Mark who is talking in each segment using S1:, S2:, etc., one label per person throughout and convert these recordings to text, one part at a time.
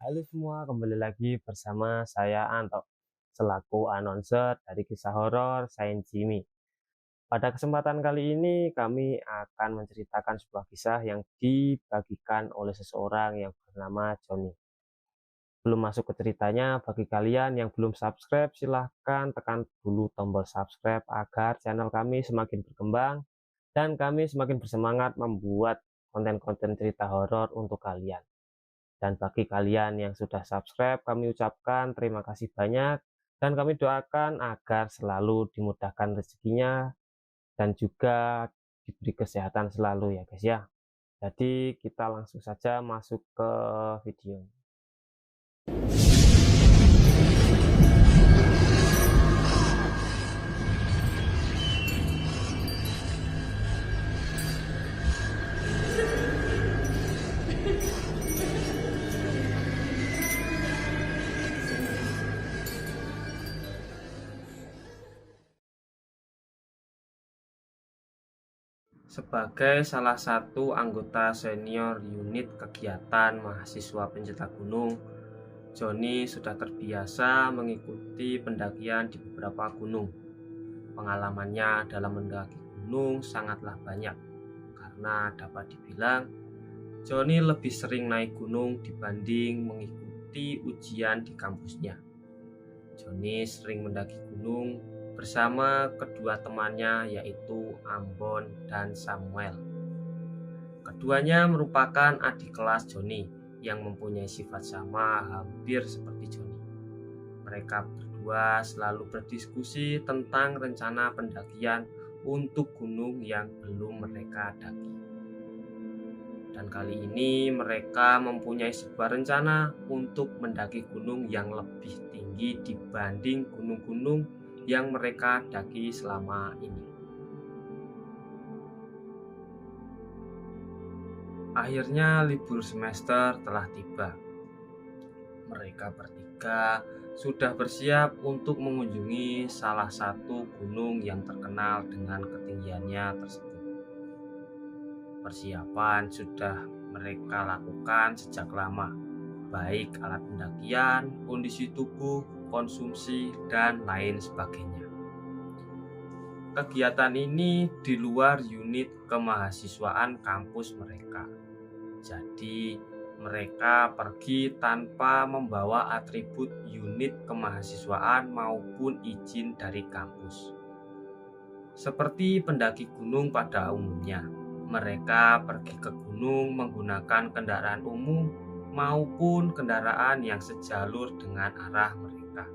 S1: Halo semua, kembali lagi bersama saya Anto, selaku announcer dari kisah horor Saint Jimmy. Pada kesempatan kali ini, kami akan menceritakan sebuah kisah yang dibagikan oleh seseorang yang bernama Joni. Belum masuk ke ceritanya, bagi kalian yang belum subscribe, silahkan tekan dulu tombol subscribe agar channel kami semakin berkembang dan kami semakin bersemangat membuat konten-konten cerita horor untuk kalian. Dan bagi kalian yang sudah subscribe, kami ucapkan terima kasih banyak dan kami doakan agar selalu dimudahkan rezekinya dan juga diberi kesehatan selalu ya guys ya. Jadi kita langsung saja masuk ke video. Sebagai salah satu anggota senior unit kegiatan mahasiswa pencetak gunung, Joni sudah terbiasa mengikuti pendakian di beberapa gunung. Pengalamannya dalam mendaki gunung sangatlah banyak, karena dapat dibilang Joni lebih sering naik gunung dibanding mengikuti ujian di kampusnya. Joni sering mendaki gunung bersama kedua temannya yaitu Ambon dan Samuel. Keduanya merupakan adik kelas Joni yang mempunyai sifat sama hampir seperti Joni. Mereka berdua selalu berdiskusi tentang rencana pendakian untuk gunung yang belum mereka daki. Dan kali ini mereka mempunyai sebuah rencana untuk mendaki gunung yang lebih tinggi dibanding gunung-gunung yang mereka daki selama ini. Akhirnya libur semester telah tiba. Mereka bertiga sudah bersiap untuk mengunjungi salah satu gunung yang terkenal dengan ketinggiannya tersebut. Persiapan sudah mereka lakukan sejak lama, baik alat pendakian, kondisi tubuh, konsumsi, dan lain sebagainya. Kegiatan ini di luar unit kemahasiswaan kampus mereka. Jadi, mereka pergi tanpa membawa atribut unit kemahasiswaan maupun izin dari kampus. Seperti pendaki gunung pada umumnya, mereka pergi ke gunung menggunakan kendaraan umum maupun kendaraan yang sejalur dengan arah mereka.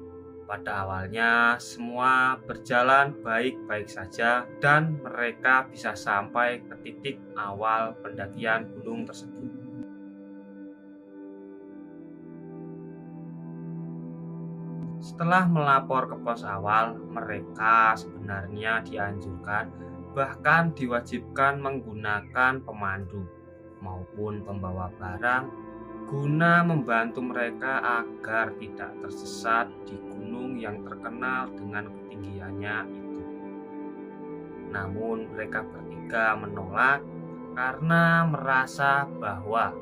S1: Pada awalnya semua berjalan baik-baik saja dan mereka bisa sampai ke titik awal pendakian gunung tersebut. Setelah melapor ke pos awal, mereka sebenarnya dianjurkan bahkan diwajibkan menggunakan pemandu maupun pembawa barang guna membantu mereka agar tidak tersesat di gunung yang terkenal dengan ketinggiannya itu. Namun mereka bertiga menolak karena merasa bahwa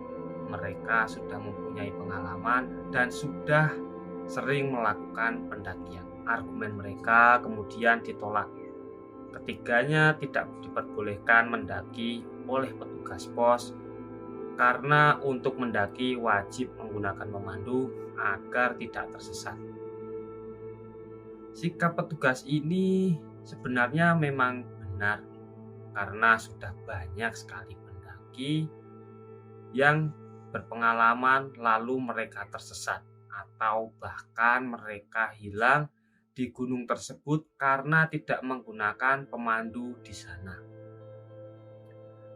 S1: mereka sudah mempunyai pengalaman dan sudah sering melakukan pendakian. Argumen mereka kemudian ditolak. Ketiganya tidak diperbolehkan mendaki oleh petugas pos karena untuk mendaki wajib menggunakan pemandu agar tidak tersesat. Sikap petugas ini sebenarnya memang benar karena sudah banyak sekali pendaki yang berpengalaman lalu mereka tersesat atau bahkan mereka hilang di gunung tersebut karena tidak menggunakan pemandu di sana.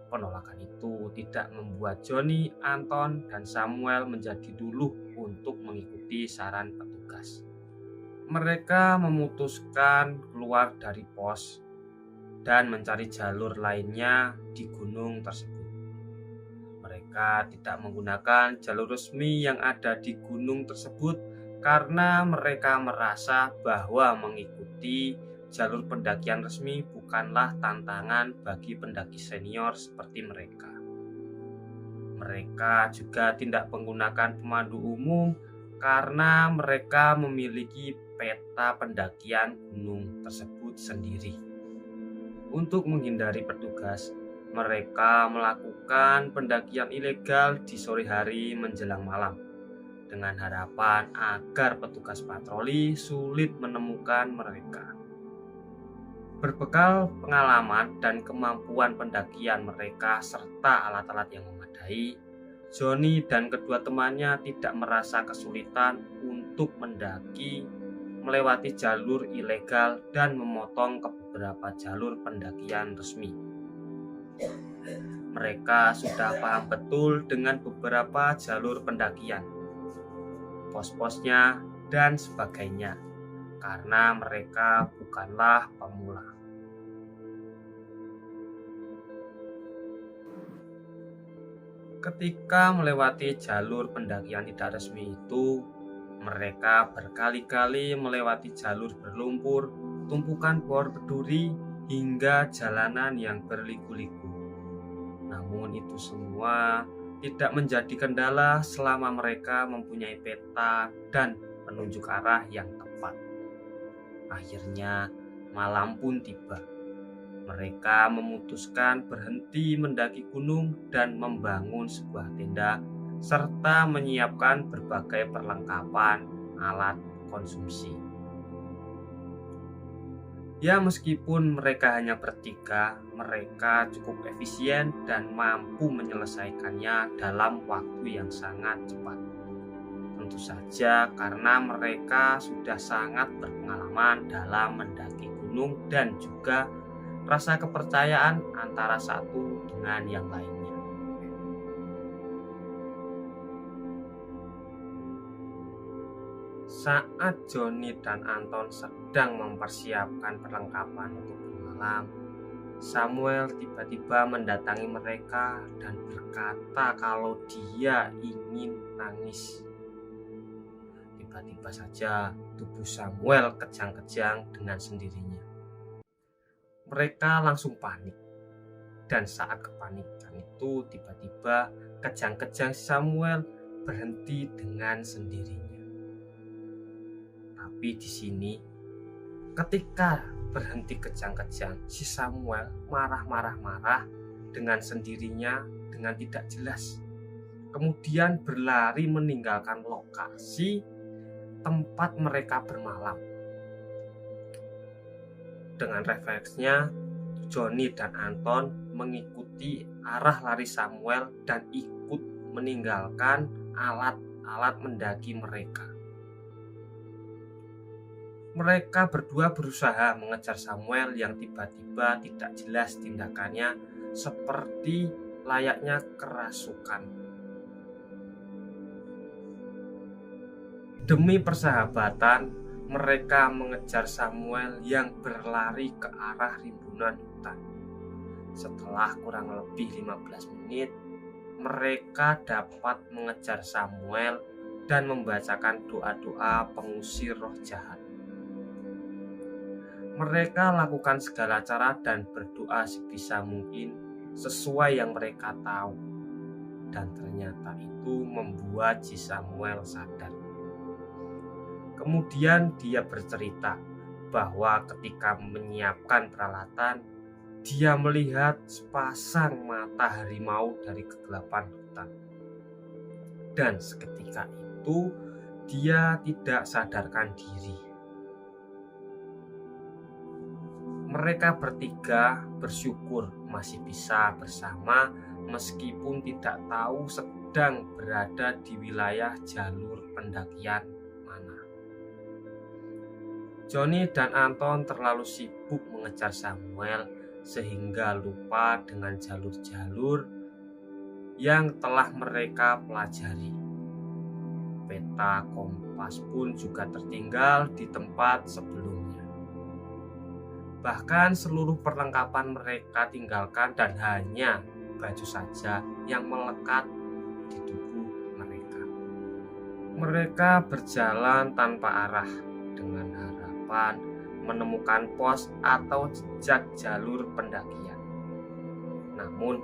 S1: Penolakan itu tidak membuat Joni, Anton, dan Samuel menjadi luluh untuk mengikuti saran petugas. Mereka memutuskan keluar dari pos dan mencari jalur lainnya di gunung tersebut. Mereka tidak menggunakan jalur resmi yang ada di gunung tersebut karena mereka merasa bahwa mengikuti jalur pendakian resmi bukanlah tantangan bagi pendaki senior seperti mereka. Mereka juga tidak menggunakan pemandu umum karena mereka memiliki peta pendakian gunung tersebut sendiri. Untuk menghindari petugas, mereka melakukan pendakian ilegal di sore hari menjelang malam, dengan harapan agar petugas patroli sulit menemukan mereka. Berbekal pengalaman dan kemampuan pendakian mereka serta alat-alat yang memadai, Johnny dan kedua temannya tidak merasa kesulitan untuk mendaki, melewati jalur ilegal dan memotong ke beberapa jalur pendakian resmi. Mereka sudah paham betul dengan beberapa jalur pendakian, pos-posnya, dan sebagainya, karena mereka bukanlah pemula. Ketika melewati jalur pendakian tidak resmi itu, mereka berkali-kali melewati jalur berlumpur, tumpukan pohon berduri, hingga jalanan yang berliku-liku. Namun itu semua tidak menjadi kendala selama mereka mempunyai peta dan penunjuk arah yang tepat. Akhirnya malam pun tiba. Mereka memutuskan berhenti mendaki gunung dan membangun sebuah tenda serta menyiapkan berbagai perlengkapan alat konsumsi. Ya, meskipun mereka hanya bertiga, mereka cukup efisien dan mampu menyelesaikannya dalam waktu yang sangat cepat. Tentu saja karena mereka sudah sangat berpengalaman dalam mendaki gunung dan juga rasa kepercayaan antara satu dengan yang lainnya. Saat Johnny dan Anton sedang mempersiapkan perlengkapan untuk bermalam, Samuel tiba-tiba mendatangi mereka dan berkata kalau dia ingin nangis. Tiba-tiba saja tubuh Samuel kejang-kejang dengan sendirinya. Mereka langsung panik, dan saat kepanikan itu tiba-tiba kejang-kejang Samuel berhenti dengan sendirinya. Tapi di sini, ketika berhenti kejang-kejang, si Samuel marah dengan sendirinya dengan tidak jelas. Kemudian berlari meninggalkan lokasi tempat mereka bermalam. Dengan refleksnya, Johnny dan Anton mengikuti arah lari Samuel dan ikut meninggalkan alat-alat mendaki mereka. Mereka berdua berusaha mengejar Samuel yang tiba-tiba tidak jelas tindakannya seperti layaknya kerasukan. Demi persahabatan, mereka mengejar Samuel yang berlari ke arah rimbunan hutan. Setelah kurang lebih 15 menit, mereka dapat mengejar Samuel dan membacakan doa-doa pengusir roh jahat. Mereka lakukan segala cara dan berdoa sebisa mungkin sesuai yang mereka tahu. Dan ternyata itu membuat si Samuel sadar. Kemudian dia bercerita bahwa ketika menyiapkan peralatan, dia melihat sepasang mata harimau dari kegelapan hutan. Dan seketika itu dia tidak sadarkan diri. Mereka bertiga bersyukur masih bisa bersama meskipun tidak tahu sedang berada di wilayah jalur pendakian mana. Johnny dan Anton terlalu sibuk mengejar Samuel sehingga lupa dengan jalur-jalur yang telah mereka pelajari. Peta kompas pun juga tertinggal di tempat sebelumnya. Bahkan seluruh perlengkapan mereka tinggalkan dan hanya baju saja yang melekat di tubuh mereka. Mereka berjalan tanpa arah dengan harapan menemukan pos atau jejak jalur pendakian. Namun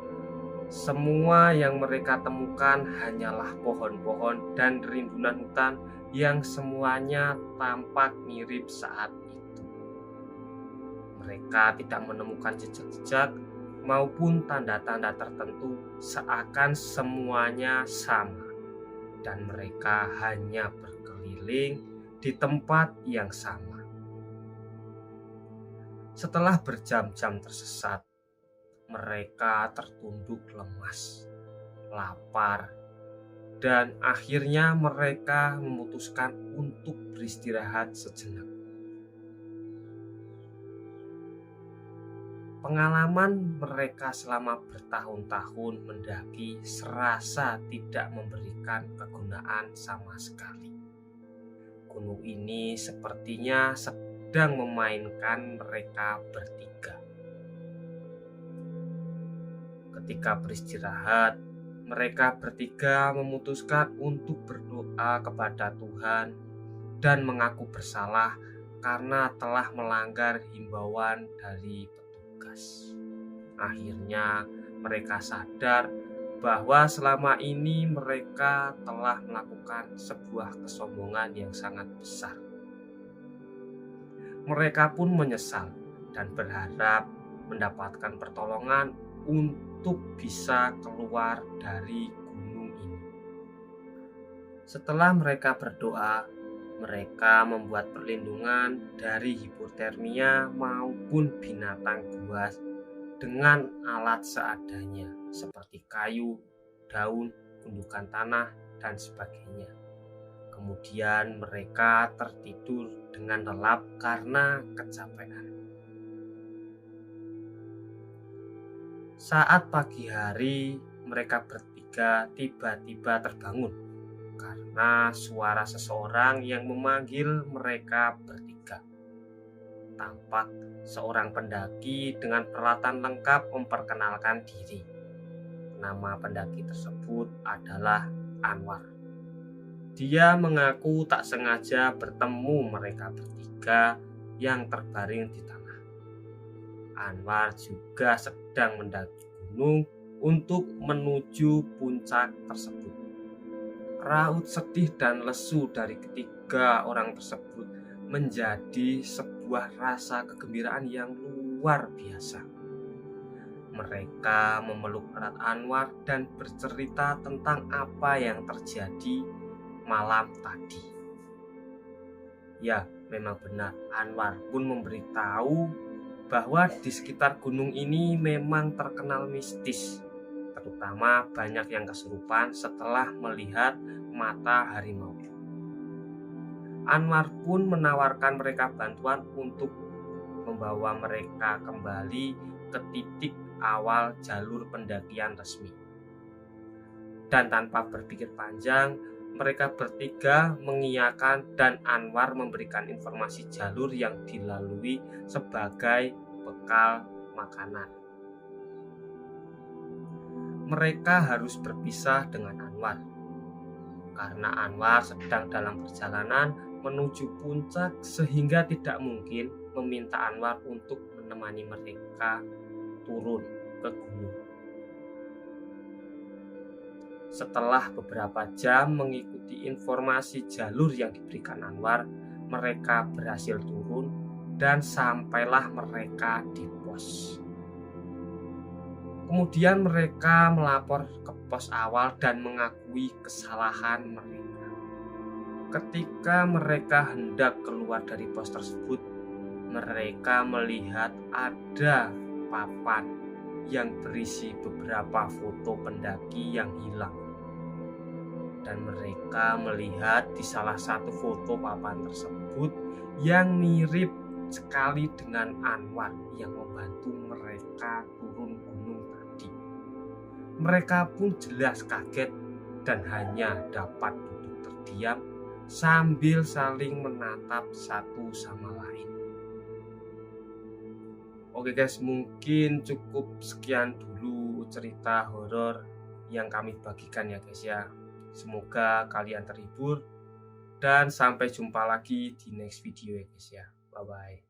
S1: Semua yang mereka temukan hanyalah pohon-pohon dan rimbunan hutan yang semuanya tampak mirip saat itu. Mereka tidak menemukan jejak-jejak maupun tanda-tanda tertentu, seakan semuanya sama dan mereka hanya berkeliling di tempat yang sama. Setelah berjam-jam tersesat, mereka tertunduk lemas, lapar, dan akhirnya mereka memutuskan untuk beristirahat sejenak. Pengalaman mereka selama bertahun-tahun mendaki serasa tidak memberikan kegunaan sama sekali. Gunung ini sepertinya sedang memainkan mereka bertiga. Ketika beristirahat, mereka bertiga memutuskan untuk berdoa kepada Tuhan dan mengaku bersalah karena telah melanggar himbauan dari petugas. Akhirnya mereka sadar bahwa selama ini mereka telah melakukan sebuah kesombongan yang sangat besar. Mereka pun menyesal dan berharap mendapatkan pertolongan untuk bisa keluar dari gunung ini. Setelah mereka berdoa, mereka membuat perlindungan dari hipotermia maupun binatang buas dengan alat seadanya seperti kayu, daun, gundukan tanah, dan sebagainya. Kemudian mereka tertidur dengan lelap karena kecapean. Saat pagi hari, mereka bertiga tiba-tiba terbangun karena suara seseorang yang memanggil mereka bertiga. Tampak seorang pendaki dengan peralatan lengkap memperkenalkan diri. Nama pendaki tersebut adalah Anwar. Dia mengaku tak sengaja bertemu mereka bertiga yang terbaring di tanah. Anwar juga sedang mendaki gunung untuk menuju puncak tersebut. Raut sedih dan lesu dari ketiga orang tersebut menjadi sebuah rasa kegembiraan yang luar biasa. Mereka memeluk erat Anwar dan bercerita tentang apa yang terjadi malam tadi. Ya, memang benar, Anwar pun memberitahu bahwa di sekitar gunung ini memang terkenal mistis, terutama banyak yang kesurupan setelah melihat mata harimau. Anwar pun menawarkan mereka bantuan untuk membawa mereka kembali ke titik awal jalur pendakian resmi. Dan tanpa berpikir panjang, mereka bertiga mengiyakan dan Anwar memberikan informasi jalur yang dilalui sebagai bekal makanan. Mereka harus berpisah dengan Anwar karena Anwar sedang dalam perjalanan menuju puncak sehingga tidak mungkin meminta Anwar untuk menemani mereka turun ke gunung. Setelah beberapa jam mengikuti informasi jalur yang diberikan Anwar, mereka berhasil turun dan sampailah mereka di pos. Kemudian mereka melapor ke pos awal dan mengakui kesalahan mereka. Ketika mereka hendak keluar dari pos tersebut, mereka melihat ada papan yang berisi beberapa foto pendaki yang hilang. Dan mereka melihat di salah satu foto papan tersebut yang mirip sekali dengan Anwar yang membantu mereka turun gunung tadi. Mereka pun jelas kaget dan hanya dapat duduk terdiam sambil saling menatap satu sama lain. Oke guys, mungkin cukup sekian dulu cerita horor yang kami bagikan ya guys ya. Semoga kalian terhibur dan sampai jumpa lagi di next video ya guys ya. Bye bye.